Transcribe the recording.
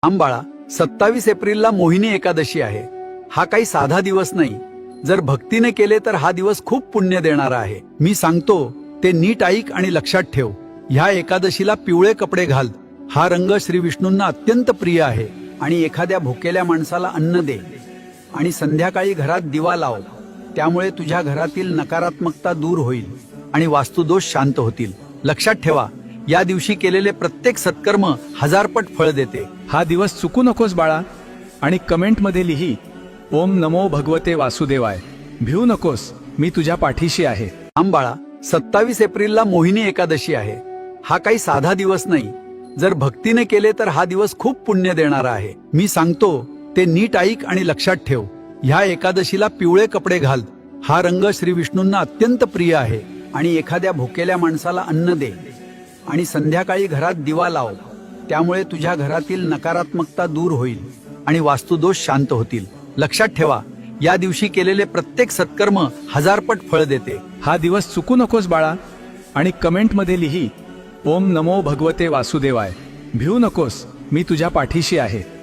आंबाळा 27 एप्रिलला मोहिनी एकादशी आहे। हा काही साधा दिवस नाही। जर भक्तीने केले तर हा दिवस खूप पुण्य देणारा आहे। मी सांगतो ते नीट ऐक आणि लक्षात ठेव। ह्या एकादशीला पिवळे कपडे घाल। हा रंग श्री विष्णूंना अत्यंत प्रिय आहे। आणि एखाद्या भुकेल्या माणसाला अन्न दे आणि संध्याकाळी घरात दिवा लाव। त्यामुळे तुझ्या घरातील नकारात्मकता दूर होईल आणि वास्तुदोष शांत होतील। लक्षात ठेवा, या दिवशी केलेले प्रत्येक सत्कर्म हजारपट फळ देते। हा दिवस चुकू नकोस बाळा। आणि कमेंट मध्ये लिही ओम नमो भगवते वासुदेवाय। भिऊ नकोस, मी तुझ्या पाठीशी आहे। आंबाळा 27 एप्रिलला मोहिनी एकादशी आहे। हा काही साधा दिवस नाही। जर भक्तीने केले तर हा दिवस खूप पुण्य देणारा आहे। मी सांगतो ते नीट ऐक आणि लक्षात ठेव। ह्या एकादशीला पिवळे कपडे घाल। हा रंग श्री विष्णूंना अत्यंत प्रिय आहे। आणि एखाद्या भुकेल्या माणसाला अन्न दे आणि संध्याकाळी घरात दिवा लाव। त्यामुळे तुझ्या घरातील नकारात्मकता दूर होईल आणि वास्तुदोष शांत होतील। लक्षात ठेवा, या दिवशी केलेले प्रत्येक सत्कर्म हजारपट फळ देते। हा दिवस चुकू नकोस बाळा। आणि कमेंट मध्ये लिही ओम नमो भगवते वासुदेवाय। भिऊ नकोस, मी तुझ्या पाठीशी आहे।